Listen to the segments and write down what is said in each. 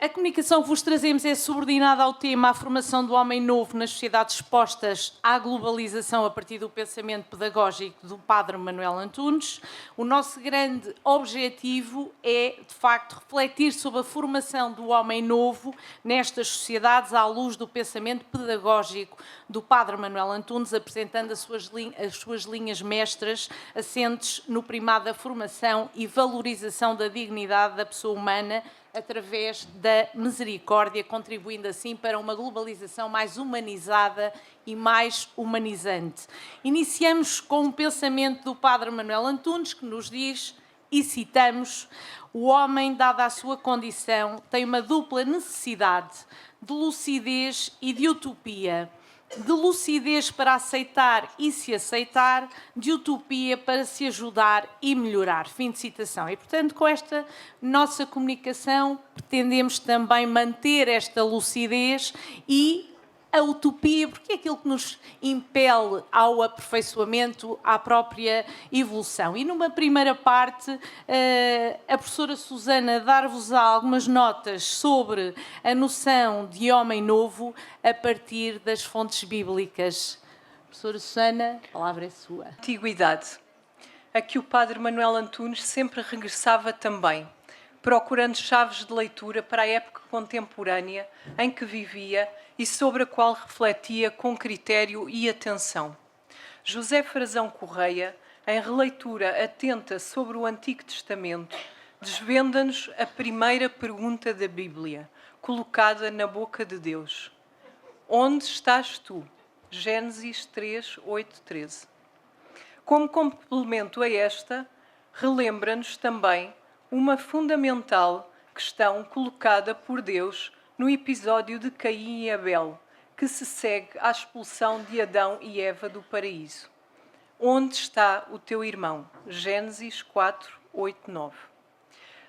A comunicação que vos trazemos é subordinada ao tema a formação do homem novo nas sociedades expostas à globalização a partir do pensamento pedagógico do Padre Manuel Antunes. O nosso grande objetivo é, de facto, refletir sobre a formação do homem novo nestas sociedades à luz do pensamento pedagógico do Padre Manuel Antunes, apresentando as suas linhas mestras assentes no primado da formação e valorização da dignidade da pessoa humana através da misericórdia, contribuindo assim para uma globalização mais humanizada e mais humanizante. Iniciamos com um pensamento do Padre Manuel Antunes, que nos diz, e citamos: o homem, dada a sua condição, tem uma dupla necessidade de lucidez e de utopia. De lucidez para aceitar e se aceitar, de utopia para se ajudar e melhorar. Fim de citação. E, portanto, com esta nossa comunicação, pretendemos também manter esta lucidez e a utopia, porque é aquilo que nos impele ao aperfeiçoamento, à própria evolução. E numa primeira parte, a professora Susana dar-vos algumas notas sobre a noção de homem novo a partir das fontes bíblicas. Professora Susana, a palavra é sua. Antiguidade, a que o Padre Manuel Antunes sempre regressava também, procurando chaves de leitura para a época contemporânea em que vivia e sobre a qual refletia com critério e atenção. José Frazão Correia, em releitura atenta sobre o Antigo Testamento, desvenda-nos a primeira pergunta da Bíblia, colocada na boca de Deus. Onde estás tu? Gênesis 3, 8, 13. Como complemento a esta, relembra-nos também uma fundamental questão colocada por Deus no episódio de Caim e Abel, que se segue à expulsão de Adão e Eva do paraíso. Onde está o teu irmão? Gênesis 4, 8, 9.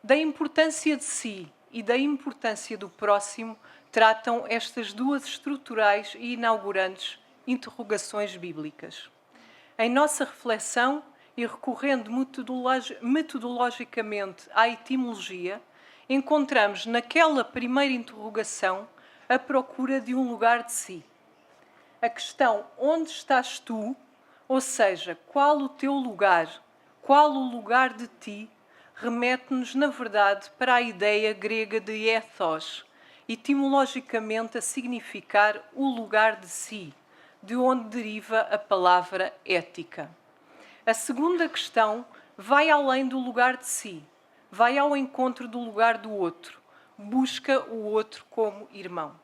Da importância de si e da importância do próximo tratam estas duas estruturais e inaugurantes interrogações bíblicas. Em nossa reflexão, e recorrendo metodologicamente à etimologia, encontramos naquela primeira interrogação a procura de um lugar de si. A questão onde estás tu, ou seja, qual o teu lugar, qual o lugar de ti, remete-nos, na verdade, para a ideia grega de ethos, etimologicamente a significar o lugar de si, de onde deriva a palavra ética. A segunda questão vai além do lugar de si, vai ao encontro do lugar do outro, busca o outro como irmão.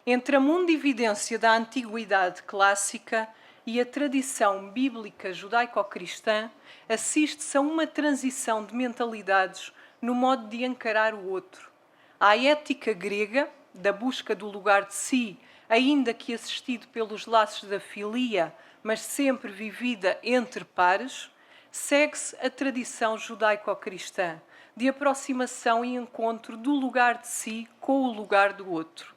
Entre a mundividência da antiguidade clássica e a tradição bíblica judaico-cristã, assiste-se a uma transição de mentalidades no modo de encarar o outro. À ética grega, da busca do lugar de si, ainda que assistido pelos laços da filia, mas sempre vivida entre pares, segue-se a tradição judaico-cristã, de aproximação e encontro do lugar de si com o lugar do outro.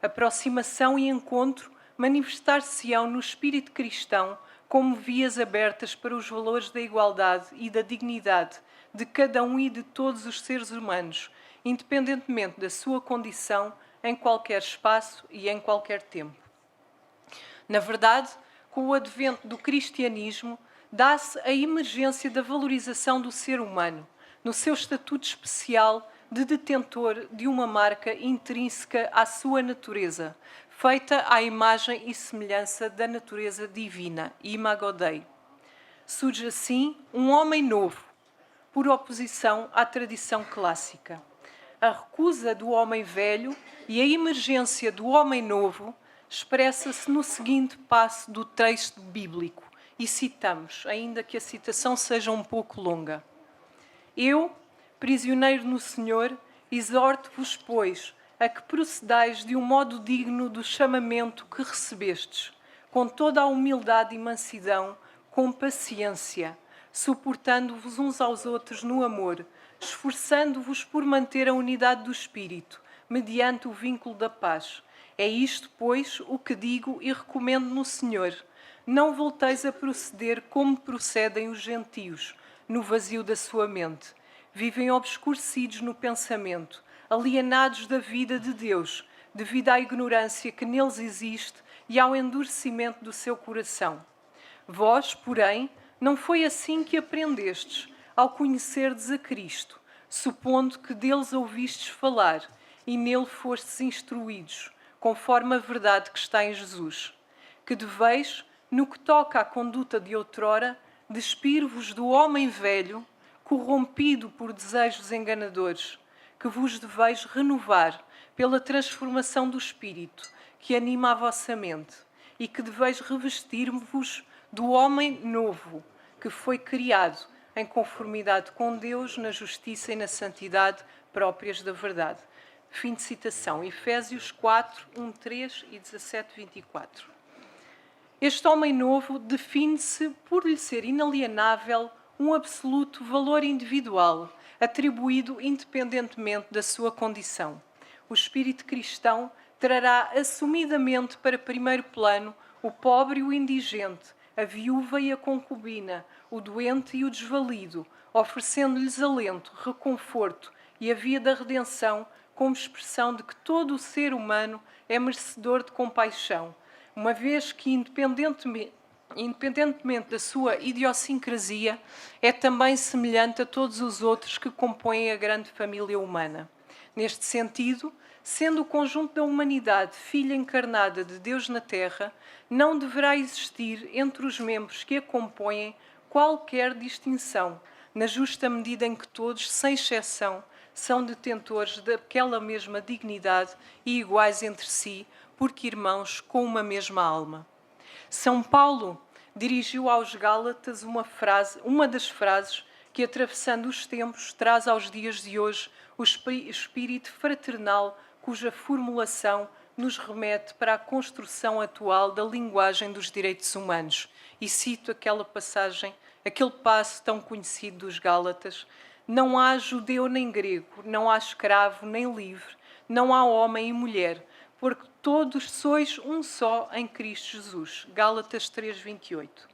Aproximação e encontro manifestar-se-ão no espírito cristão como vias abertas para os valores da igualdade e da dignidade de cada um e de todos os seres humanos, independentemente da sua condição, em qualquer espaço e em qualquer tempo. Na verdade, com o advento do cristianismo, dá-se a emergência da valorização do ser humano, no seu estatuto especial de detentor de uma marca intrínseca à sua natureza, feita à imagem e semelhança da natureza divina, Imago Dei. Surge assim um homem novo, por oposição à tradição clássica. A recusa do homem velho e a emergência do homem novo expressa-se no seguinte passo do texto bíblico, e citamos, ainda que a citação seja um pouco longa. Eu, prisioneiro no Senhor, exorto-vos, pois, a que procedais de um modo digno do chamamento que recebestes, com toda a humildade e mansidão, com paciência, suportando-vos uns aos outros no amor, esforçando-vos por manter a unidade do Espírito, mediante o vínculo da paz. É isto, pois, o que digo e recomendo no Senhor. Não volteis a proceder como procedem os gentios, no vazio da sua mente. Vivem obscurecidos no pensamento, alienados da vida de Deus, devido à ignorância que neles existe e ao endurecimento do seu coração. Vós, porém, não foi assim que aprendestes ao conhecerdes a Cristo, supondo que deles ouvistes falar e nele fostes instruídos, conforme a verdade que está em Jesus. Que deveis, no que toca à conduta de outrora, despir-vos do homem velho, corrompido por desejos enganadores, que vos deveis renovar pela transformação do Espírito, que anima a vossa mente, e que deveis revestir-vos do homem novo, que foi criado em conformidade com Deus, na justiça e na santidade próprias da verdade. Fim de citação. Efésios 4, 1, 3 e 17, 24. Este homem novo define-se por lhe ser inalienável um absoluto valor individual, atribuído independentemente da sua condição. O espírito cristão trará assumidamente para primeiro plano o pobre e o indigente, a viúva e a concubina, o doente e o desvalido, oferecendo-lhes alento, reconforto e a via da redenção como expressão de que todo o ser humano é merecedor de compaixão, uma vez que, independentemente da sua idiosincrasia, é também semelhante a todos os outros que compõem a grande família humana. Neste sentido, sendo o conjunto da humanidade filha encarnada de Deus na Terra, não deverá existir entre os membros que a compõem qualquer distinção, na justa medida em que todos, sem exceção, são detentores daquela mesma dignidade e iguais entre si, porque irmãos com uma mesma alma. São Paulo dirigiu aos Gálatas uma das frases que, atravessando os tempos, traz aos dias de hoje o espírito fraternal, cuja formulação nos remete para a construção atual da linguagem dos direitos humanos. E cito aquela passagem, aquele passo tão conhecido dos Gálatas: não há judeu nem grego, não há escravo nem livre, não há homem e mulher, porque todos sois um só em Cristo Jesus. Gálatas 3:28.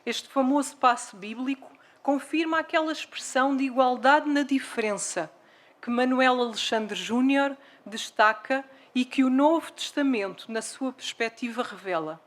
Este famoso passo bíblico confirma aquela expressão de igualdade na diferença que Manuel Alexandre Júnior destaca e que o Novo Testamento, na sua perspectiva, revela.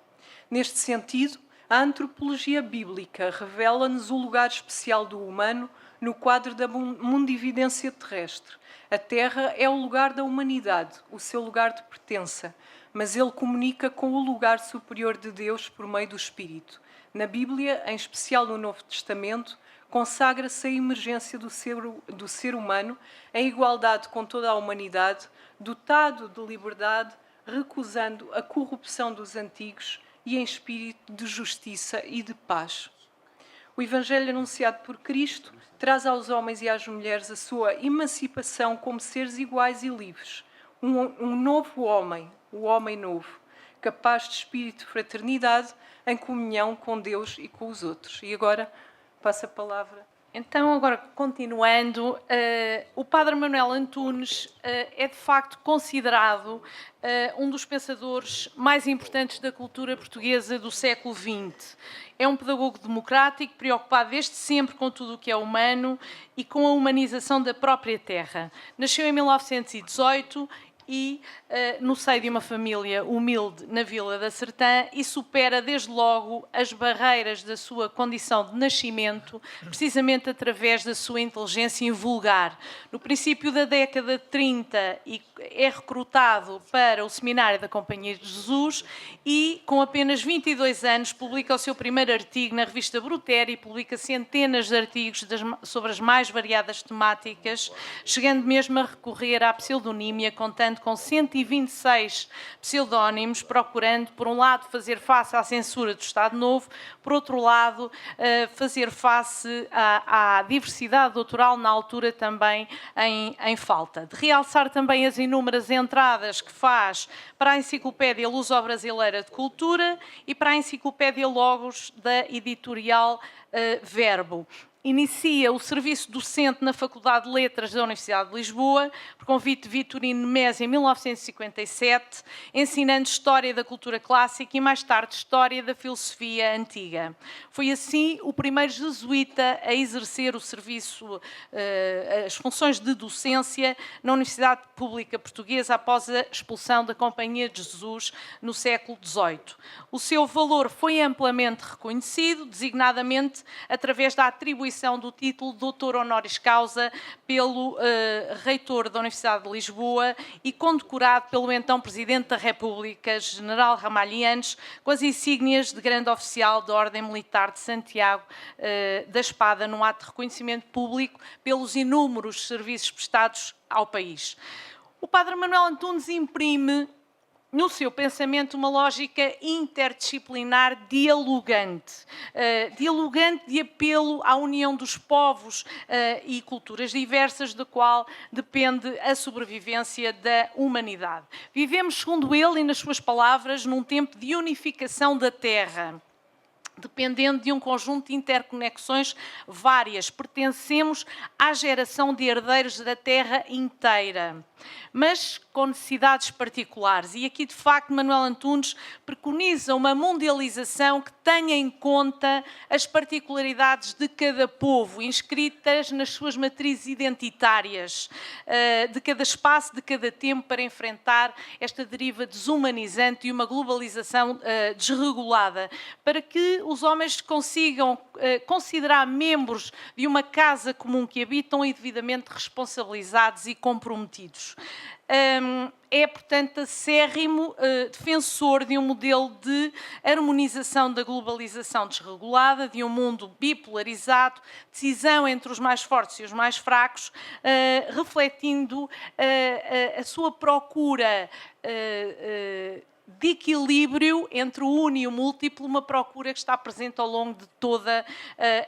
Neste sentido, a antropologia bíblica revela-nos o lugar especial do humano no quadro da mundividência terrestre. A Terra é o lugar da humanidade, o seu lugar de pertença, mas ele comunica com o lugar superior de Deus por meio do Espírito. Na Bíblia, em especial no Novo Testamento, consagra-se a emergência do ser humano em igualdade com toda a humanidade, dotado de liberdade, recusando a corrupção dos antigos e em espírito de justiça e de paz. O Evangelho anunciado por Cristo traz aos homens e às mulheres a sua emancipação como seres iguais e livres. Um novo homem, o homem novo, capaz de espírito de fraternidade, em comunhão com Deus e com os outros. E agora passo a palavra. Então, agora, continuando, o Padre Manuel Antunes é, de facto, considerado um dos pensadores mais importantes da cultura portuguesa do século XX. É um pedagogo democrático, preocupado desde sempre com tudo o que é humano e com a humanização da própria terra. Nasceu em 1918 e no seio de uma família humilde na Vila da Sertã e supera desde logo as barreiras da sua condição de nascimento, precisamente através da sua inteligência invulgar. No princípio da década de 30 é recrutado para o seminário da Companhia de Jesus e com apenas 22 anos publica o seu primeiro artigo na revista Brutéria e publica centenas de artigos sobre as mais variadas temáticas, chegando mesmo a recorrer à pseudonímia, contando com 126 pseudónimos, procurando, por um lado, fazer face à censura do Estado Novo, por outro lado, fazer face à diversidade doutoral, na altura também em falta. De realçar também as inúmeras entradas que faz para a Enciclopédia Luso-Brasileira de Cultura e para a Enciclopédia Logos da editorial Verbo. inicia o serviço docente na Faculdade de Letras da Universidade de Lisboa, por convite de Vitorino Nemés em 1957, ensinando História da Cultura Clássica e mais tarde História da Filosofia Antiga. Foi assim o primeiro jesuíta a exercer o serviço, as funções de docência na Universidade Pública Portuguesa após a expulsão da Companhia de Jesus no século XVIII. O seu valor foi amplamente reconhecido, designadamente através da atribuição do título de Doutor Honoris Causa pelo reitor da Universidade de Lisboa e condecorado pelo então Presidente da República, General Ramalhianes, com as insígnias de Grande Oficial da Ordem Militar de Santiago da Espada, num ato de reconhecimento público pelos inúmeros serviços prestados ao país. O Padre Manuel Antunes imprime no seu pensamento uma lógica interdisciplinar dialogante, dialogante de apelo à união dos povos e culturas diversas, da qual depende a sobrevivência da humanidade. Vivemos, segundo ele e nas suas palavras, num tempo de unificação da Terra, dependendo de um conjunto de interconexões várias. Pertencemos à geração de herdeiros da Terra inteira, mas com necessidades particulares. E aqui, de facto, Manuel Antunes preconiza uma mundialização que tenha em conta as particularidades de cada povo, inscritas nas suas matrizes identitárias, de cada espaço, de cada tempo, para enfrentar esta deriva desumanizante e uma globalização desregulada, para que os homens consigam considerar membros de uma casa comum que habitam e devidamente responsabilizados e comprometidos. É, portanto, acérrimo defensor de um modelo de harmonização da globalização desregulada, de um mundo bipolarizado, decisão entre os mais fortes e os mais fracos, refletindo a sua procura de equilíbrio entre o uno e o múltiplo, uma procura que está presente ao longo de toda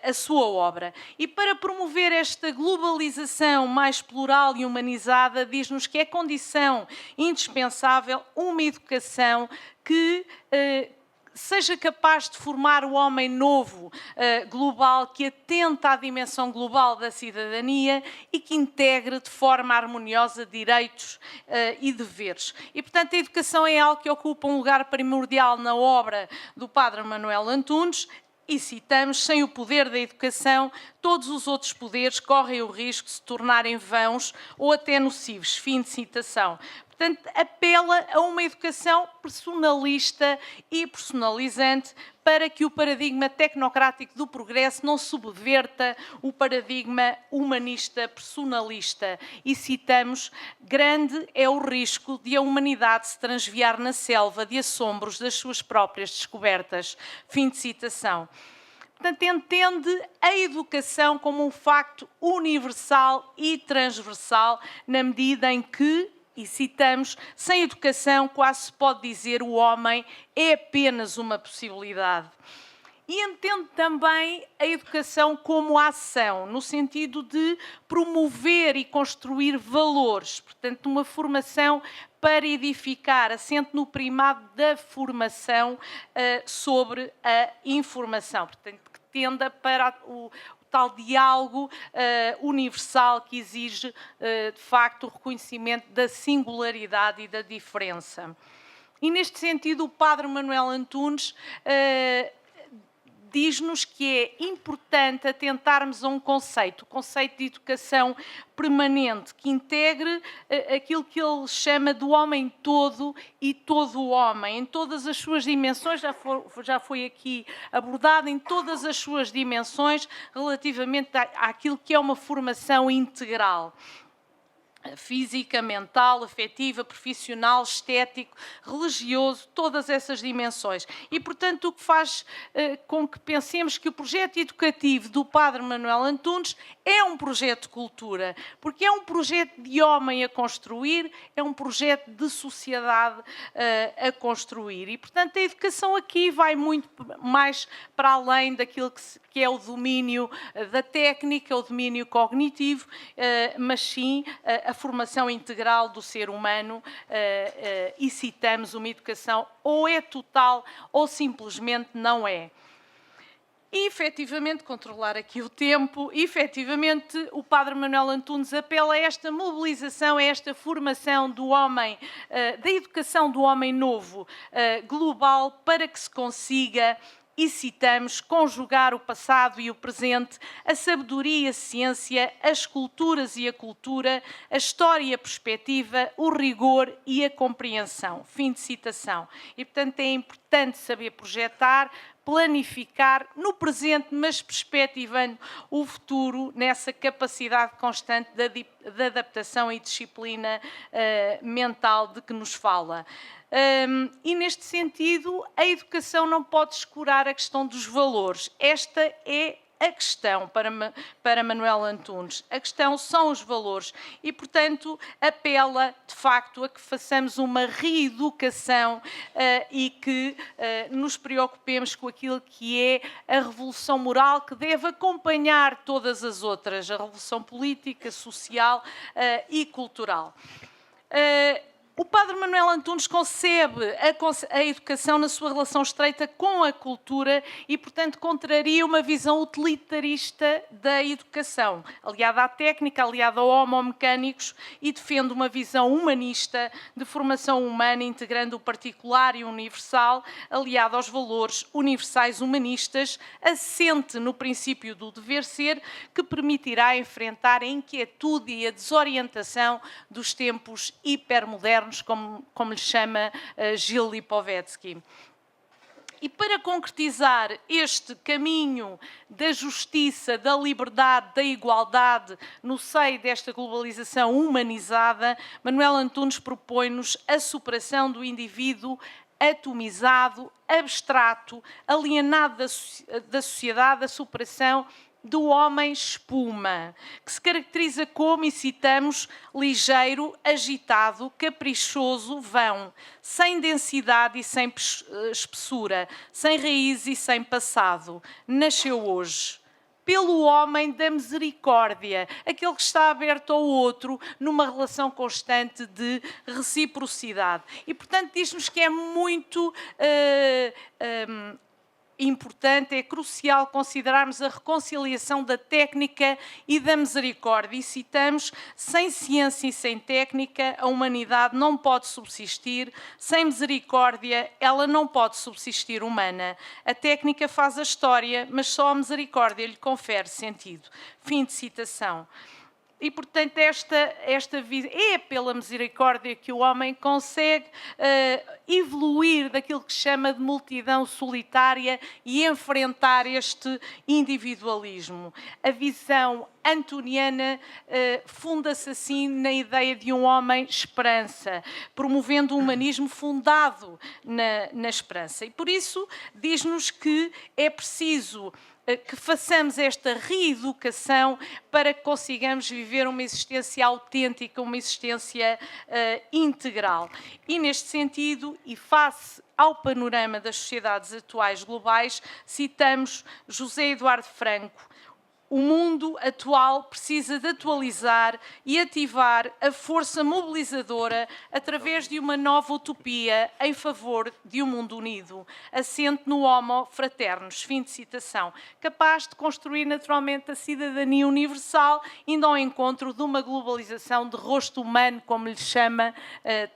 a sua obra. E para promover esta globalização mais plural e humanizada, diz-nos que é condição indispensável uma educação que seja capaz de formar o homem novo, global, que atenta à dimensão global da cidadania e que integre de forma harmoniosa direitos e deveres. E, portanto, a educação é algo que ocupa um lugar primordial na obra do Padre Manuel Antunes. E citamos: sem o poder da educação, todos os outros poderes correm o risco de se tornarem vãos ou até nocivos. Fim de citação. Portanto, apela a uma educação personalista e personalizante para que o paradigma tecnocrático do progresso não subverta o paradigma humanista personalista. E citamos: grande é o risco de a humanidade se transviar na selva de assombros das suas próprias descobertas. Fim de citação. Portanto, entende a educação como um facto universal e transversal, na medida em que, e citamos, sem educação quase se pode dizer o homem é apenas uma possibilidade. E entende também a educação como ação, no sentido de promover e construir valores, portanto, uma formação para edificar, assente no primado da formação sobre a informação, portanto, que tenda para o tal diálogo universal que exige, de facto, o reconhecimento da singularidade e da diferença. E, neste sentido, o Padre Manuel Antunes diz-nos que é importante atentarmos a um conceito, o conceito de educação permanente, que integre aquilo que ele chama do homem todo e todo o homem, em todas as suas dimensões, já foi aqui abordado, em todas as suas dimensões, relativamente àquilo que é uma formação integral. Física, mental, afetiva, profissional, estético, religioso, todas essas dimensões. E, portanto, o que faz com que pensemos que o projeto educativo do Padre Manuel Antunes é um projeto de cultura, porque é um projeto de homem a construir, é um projeto de sociedade a construir. E, portanto, a educação aqui vai muito mais para além daquilo que é o domínio da técnica, o domínio cognitivo, mas sim a formação integral do ser humano, e citamos uma educação ou é total ou simplesmente não é. E, efetivamente, controlar aqui o tempo, efetivamente, o Padre Manuel Antunes apela a esta mobilização, a esta formação do homem, da educação do homem novo, global, para que se consiga, e citamos, conjugar o passado e o presente, a sabedoria e a ciência, as culturas e a cultura, a história e a perspectiva, o rigor e a compreensão. Fim de citação. E, portanto, é importante saber projetar, planificar no presente, mas perspectivando o futuro nessa capacidade constante de adaptação e disciplina mental de que nos fala. E, neste sentido, a educação não pode descurar a questão dos valores. Esta é a questão para Manuel Antunes. A questão são os valores e, portanto, apela, de facto, a que façamos uma reeducação e que nos preocupemos com aquilo que é a revolução moral que deve acompanhar todas as outras, a revolução política, social e cultural. O Padre Manuel Antunes concebe a educação na sua relação estreita com a cultura e, portanto, contraria uma visão utilitarista da educação, aliada à técnica, aliada ao homo-mecânicos, e defende uma visão humanista de formação humana, integrando o particular e o universal, aliado aos valores universais humanistas, assente no princípio do dever ser, que permitirá enfrentar a inquietude e a desorientação dos tempos hipermodernos, como lhe chama Gilles Lipovetsky. E para concretizar este caminho da justiça, da liberdade, da igualdade no seio desta globalização humanizada, Manuel Antunes propõe-nos a superação do indivíduo atomizado, abstrato, alienado da sociedade, a superação do homem espuma, que se caracteriza como, e citamos, ligeiro, agitado, caprichoso, vão, sem densidade e sem espessura, sem raiz e sem passado. Nasceu hoje. Pelo homem da misericórdia, aquele que está aberto ao outro numa relação constante de reciprocidade. E, portanto, diz-nos que é muito importante, é crucial considerarmos a reconciliação da técnica e da misericórdia. E citamos, sem ciência e sem técnica, a humanidade não pode subsistir, sem misericórdia, ela não pode subsistir humana. A técnica faz a história, mas só a misericórdia lhe confere sentido. Fim de citação. E, portanto, é pela misericórdia que o homem consegue evoluir daquilo que se chama de multidão solitária e enfrentar este individualismo. A visão antoniana funda-se assim na ideia de um homem esperança, promovendo um humanismo fundado na esperança. E, por isso, diz-nos que é preciso que façamos esta reeducação para que consigamos viver uma existência autêntica, uma existência integral. E, neste sentido, e face ao panorama das sociedades atuais globais, citamos José Eduardo Franco. O mundo atual precisa de atualizar e ativar a força mobilizadora através de uma nova utopia em favor de um mundo unido, assente no homo fraternos, fim de citação, capaz de construir naturalmente a cidadania universal, indo ao encontro de uma globalização de rosto humano, como lhe chama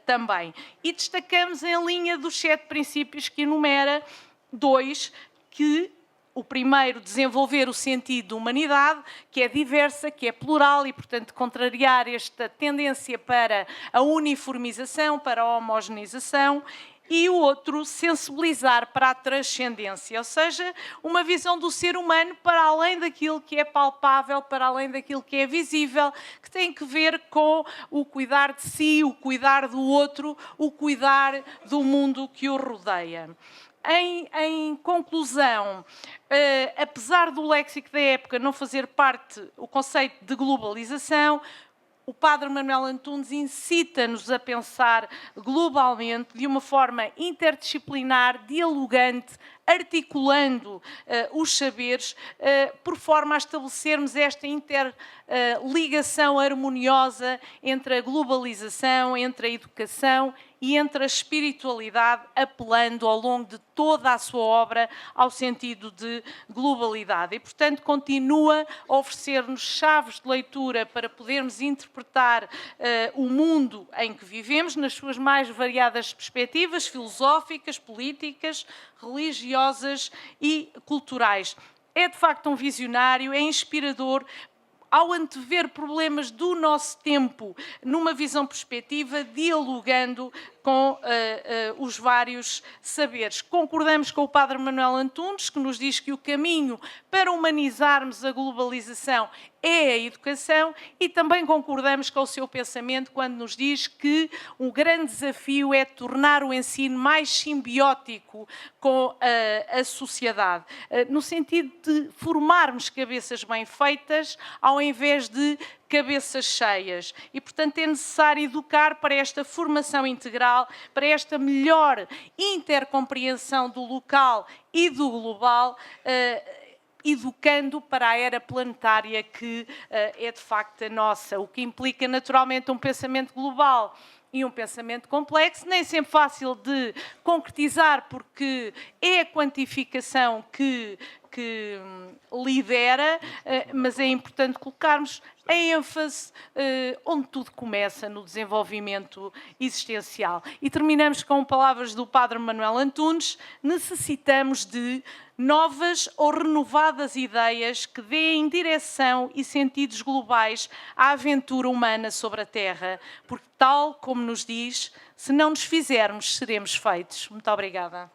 também. E destacamos em linha dos 7 princípios que enumera 2, que o primeiro, desenvolver o sentido de humanidade, que é diversa, que é plural e, portanto, contrariar esta tendência para a uniformização, para a homogeneização. E o outro, sensibilizar para a transcendência, ou seja, uma visão do ser humano para além daquilo que é palpável, para além daquilo que é visível, que tem que ver com o cuidar de si, o cuidar do outro, o cuidar do mundo que o rodeia. Em conclusão, apesar do léxico da época não fazer parte o conceito de globalização, o Padre Manuel Antunes incita-nos a pensar globalmente, de uma forma interdisciplinar, dialogante, articulando os saberes, por forma a estabelecermos esta interligação harmoniosa entre a globalização, entre a educação e entre a espiritualidade, apelando ao longo de toda a sua obra ao sentido de globalidade. E, portanto, continua a oferecer-nos chaves de leitura para podermos interpretar o mundo em que vivemos, nas suas mais variadas perspectivas filosóficas, políticas, religiosas e culturais. É, de facto, um visionário, é inspirador, ao antever problemas do nosso tempo, numa visão perspectiva, dialogando com os vários saberes. Concordamos com o Padre Manuel Antunes, que nos diz que o caminho para humanizarmos a globalização é a educação, e também concordamos com o seu pensamento quando nos diz que um grande desafio é tornar o ensino mais simbiótico com a sociedade, no sentido de formarmos cabeças bem feitas ao invés de cabeças cheias. E, portanto, é necessário educar para esta formação integral, para esta melhor intercompreensão do local e do global, educando para a era planetária que é de facto a nossa, o que implica naturalmente um pensamento global e um pensamento complexo, nem sempre fácil de concretizar, porque é a quantificação que lidera, mas é importante colocarmos a ênfase onde tudo começa, no desenvolvimento existencial. E terminamos com palavras do Padre Manuel Antunes: necessitamos de novas ou renovadas ideias que deem direção e sentidos globais à aventura humana sobre a Terra, porque, tal como nos diz, se não nos fizermos, seremos feitos. Muito obrigada.